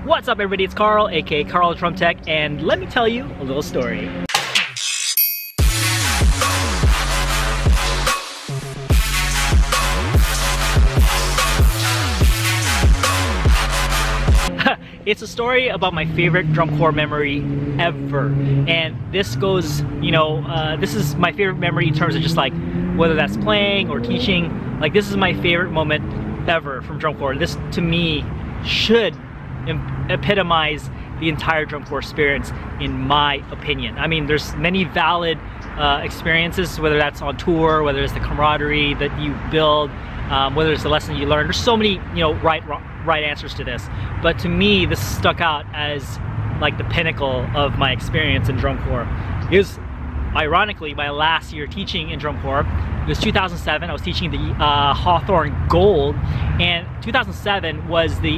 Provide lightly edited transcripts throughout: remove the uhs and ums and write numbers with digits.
What's up everybody, it's Carl, aka Carl Drum Tech, and let me tell you a little story. It's a story about my favorite drum corps memory ever, and this goes, this is my favorite memory in terms of just like whether that's playing or teaching. Like, this is my favorite moment ever from drum corps. This to me should epitomize the entire drum corps experience, in my opinion. I mean, there's many valid experiences, whether that's on tour, whether it's the camaraderie that you build, whether it's the lesson you learn. There's so many, right answers to this. But to me, this stuck out as like the pinnacle of my experience in drum corps. It was, ironically, my last year teaching in drum corps. It was 2007. I was teaching the Hawthorne Gold, and 2007 was the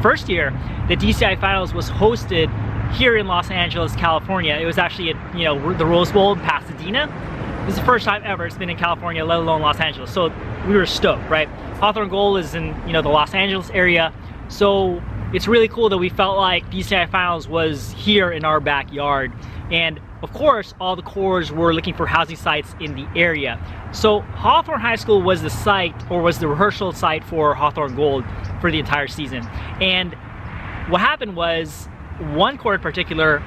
first year that DCI Finals was hosted here in Los Angeles, California. It was actually at the Rose Bowl in Pasadena. This is the first time ever it's been in California, let alone Los Angeles. So we were stoked, right? Hawthorne Gold is in the Los Angeles area, so it's really cool that we felt like DCI Finals was here in our backyard. And of course, all the corps were looking for housing sites in the area. So Hawthorne High School was the site, or was the rehearsal site for Hawthorne Gold for the entire season. And what happened was, one corps in particular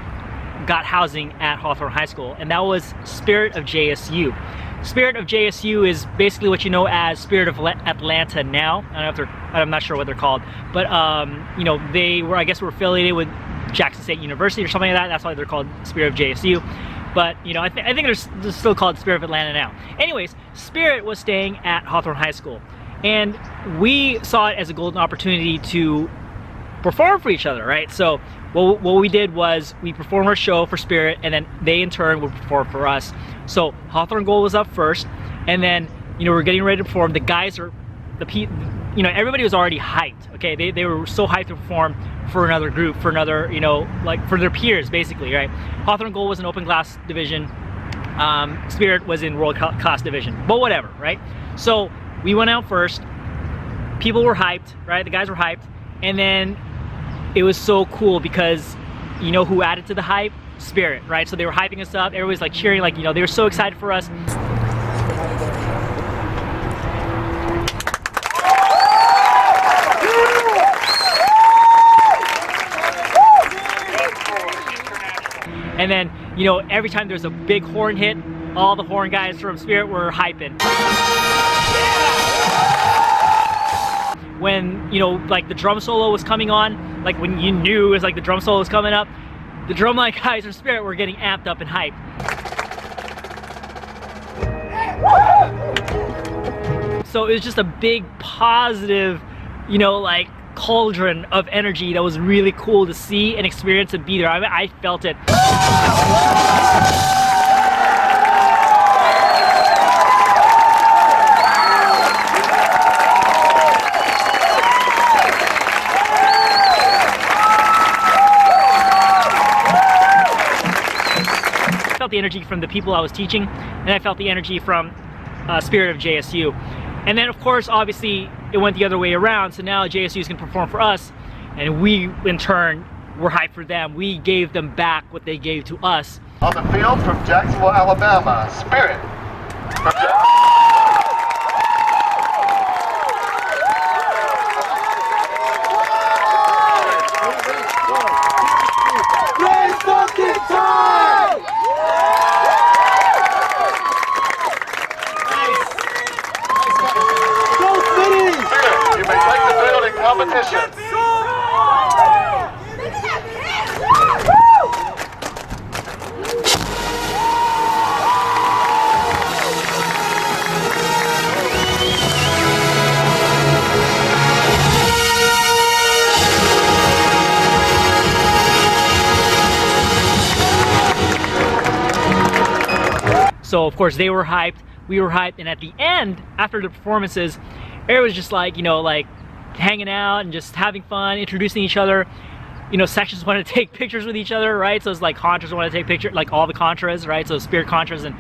got housing at Hawthorne High School, and that was Spirit of JSU. Spirit of JSU is basically what you know as Spirit of Atlanta now. I don't know if I'm not sure what they're called, but they were, I guess, were affiliated with Jackson State University or something like that. That's why they're called Spirit of JSU. But I think they're still called Spirit of Atlanta now. Anyways, Spirit was staying at Hawthorne High School, and we saw it as a golden opportunity to perform for each other, right? So what we did was we performed our show for Spirit, and then they in turn would perform for us. So Hawthorne Gold was up first, and then we're getting ready to perform. The guys are, everybody was already hyped. Okay, they were so hyped to perform for another group, for another, like for their peers, basically, right? Hawthorne Gold was an open class division. Spirit was in world class division, but whatever, right? So we went out first. People were hyped, right? The guys were hyped, and then it was so cool because who added to the hype? Spirit, right? So they were hyping us up. Everybody's like cheering, like they were so excited for us. And then, every time there's a big horn hit, all the horn guys from Spirit were hyping. When, like the drum solo was coming on, like when you knew it was like the drum solo was coming up, the drumline guys from Spirit were getting amped up and hyped. So it was just a big positive, like cauldron of energy that was really cool to see and experience and be there. I mean, I felt it. I felt the energy from the people I was teaching, and I felt the energy from Spirit of JSU. And then of course, obviously, it went the other way around, so now JSU is going to perform for us, and we in turn were hyped for them. We gave them back what they gave to us. On the field from Jacksonville, Alabama, Spirit. You may take the field in competition. So of course they were hyped, we were hyped, and at the end, after the performances, everyone was just like, like hanging out and just having fun, introducing each other. Sections wanted to take pictures with each other, right? So it's like Contras wanted to take pictures, like all the Contras, right? So Spirit Contras and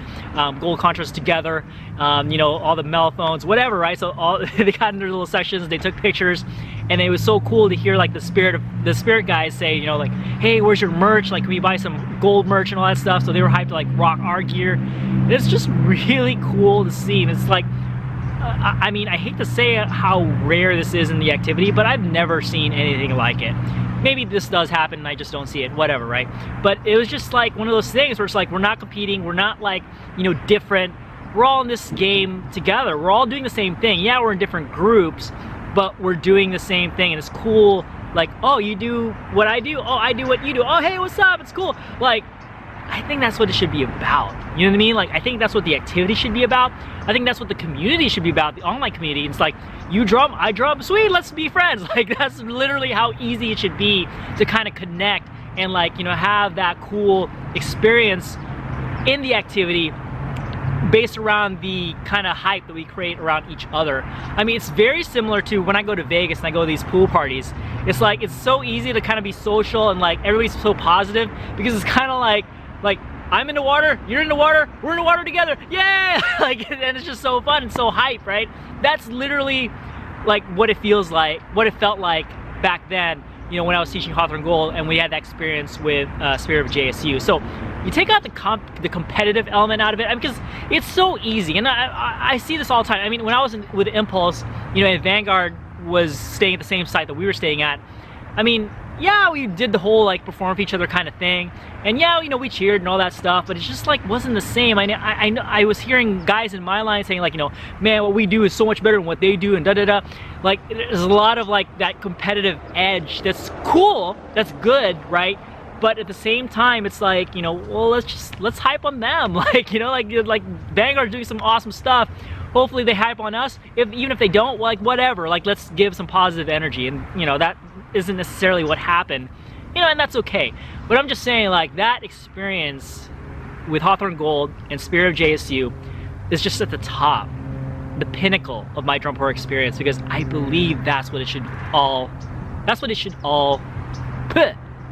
Gold Contras together, all the mellophones, whatever, right? So all they got in their little sections, they took pictures, And it was so cool to hear like the spirit guys say, you know, like, hey, where's your merch? Like, can we buy some gold merch and all that stuff? So they were hyped to like rock our gear. And it's just really cool to see. And it's like, I mean, I hate to say how rare this is in the activity, but I've never seen anything like it. Maybe this does happen and I just don't see it, whatever, right? But it was just like one of those things where it's like, we're not competing, we're not like, you know, different. We're all in this game together. We're all doing the same thing. Yeah, we're in different groups, but we're doing the same thing. And it's cool, like, oh, you do what I do? Oh, I do what you do. Oh, hey, what's up? It's cool. Like, I think that's what it should be about. You know what I mean? Like, I think that's what the activity should be about. I think that's what the community should be about, the online community. It's like, you drum, I drum, sweet, let's be friends. Like, that's literally how easy it should be to kind of connect and like, you know, have that cool experience in the activity based around the kind of hype that we create around each other. I mean, it's very similar to when I go to Vegas and I go to these pool parties. It's like, it's so easy to kind of be social and like everybody's so positive because it's kind of like I'm in the water, you're in the water, we're in the water together, yeah! Like, and it's just so fun and so hype, right? That's literally like what it feels like, what it felt like back then, you know, when I was teaching Hawthorne Gold and we had that experience with Spirit of JSU. So you take out the competitive element out of it, because it's so easy, and I see this all the time. I mean, when I was with Impulse, you know, and Vanguard was staying at the same site that we were staying at, I mean, yeah, we did the whole like perform for each other kind of thing, and yeah, you know, we cheered and all that stuff, but it's just like wasn't the same. I was hearing guys in my line saying like, you know, man, what we do is so much better than what they do, and da da da. Like, there's a lot of like that competitive edge that's cool, that's good, right? But at the same time, it's like, you know, well, let's hype on them. Like, you know, like Vanguard's doing some awesome stuff. Hopefully they hype on us. Even if they don't, like, whatever. Like, let's give some positive energy. And, you know, that isn't necessarily what happened. You know, and that's okay. But I'm just saying, like, that experience with Hawthorne Gold and Spirit of JSU is just at the top, the pinnacle of my drum corps experience, because I believe that's what it should all,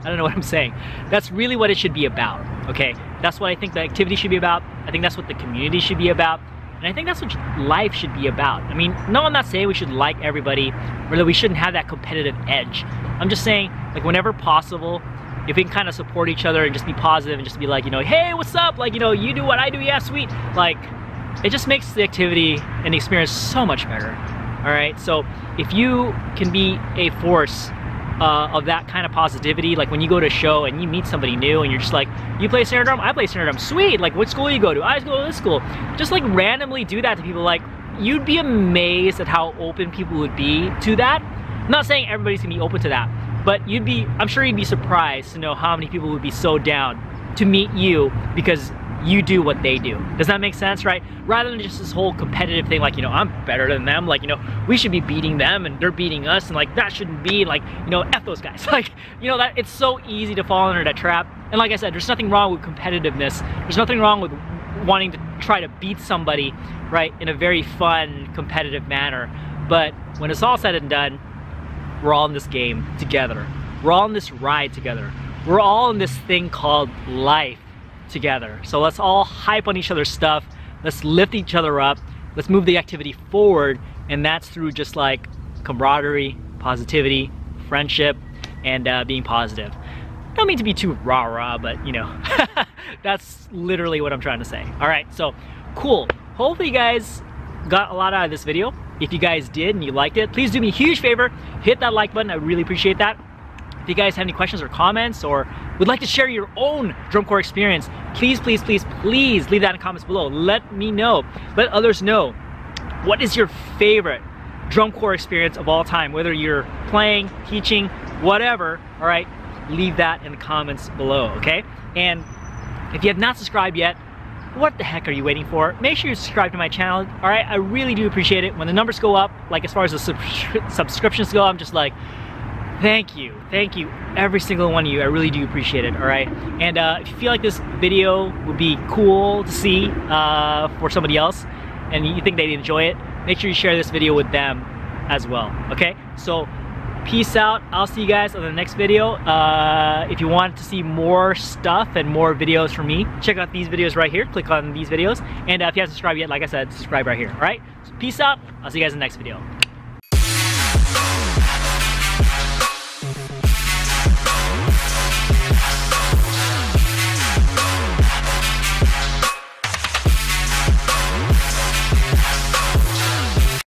I don't know what I'm saying. That's really what it should be about, okay? That's what I think the activity should be about. I think that's what the community should be about. And I think that's what life should be about. I mean, no, I'm not saying we should like everybody, or that we shouldn't have that competitive edge. I'm just saying, like, whenever possible, if we can kind of support each other and just be positive and just be like, you know, hey, what's up? Like, you know, you do what I do, yeah, sweet. Like, it just makes the activity and the experience so much better, all right? So if you can be a force of that kind of positivity, like when you go to a show and you meet somebody new and you're just like, you play snare drum, I play snare drum, sweet, like what school you go to? I go to this school. Just like randomly do that to people, like you'd be amazed at how open people would be to that. I'm not saying everybody's gonna be open to that, but I'm sure you'd be surprised to know how many people would be so down to meet you because you do what they do. Does that make sense, right? Rather than just this whole competitive thing, like, you know, I'm better than them, like, you know, we should be beating them and they're beating us, and like that shouldn't be, like, you know, F those guys. Like, you know, that it's so easy to fall under that trap. And like I said, there's nothing wrong with competitiveness. There's nothing wrong with wanting to try to beat somebody, right, in a very fun, competitive manner. But when it's all said and done, we're all in this game together. We're all in this ride together. We're all in this thing called life together. So let's all hype on each other's stuff. Let's lift each other up. Let's move the activity forward, and that's through just like camaraderie, positivity, friendship, and being positive. I don't mean to be too rah-rah, but you know, that's literally what I'm trying to say. All right, so cool. Hopefully you guys got a lot out of this video. If you guys did and you liked it, please do me a huge favor, hit that like button. I really appreciate that. If you guys have any questions or comments, or would like to share your own drum corps experience, please, please, please, please leave that in the comments below. Let me know. Let others know. What is your favorite drum corps experience of all time? Whether you're playing, teaching, whatever, all right? Leave that in the comments below, okay? And if you have not subscribed yet, what the heck are you waiting for? Make sure you subscribe to my channel, all right? I really do appreciate it. When the numbers go up, like as far as the subscriptions go, I'm just like, thank you, every single one of you. I really do appreciate it, all right? And if you feel like this video would be cool to see for somebody else, and you think they'd enjoy it, make sure you share this video with them as well, okay? So, peace out. I'll see you guys on the next video. If you want to see more stuff and more videos from me, check out these videos right here. Click on these videos. And if you haven't subscribed yet, like I said, subscribe right here, all right? So peace out. I'll see you guys in the next video.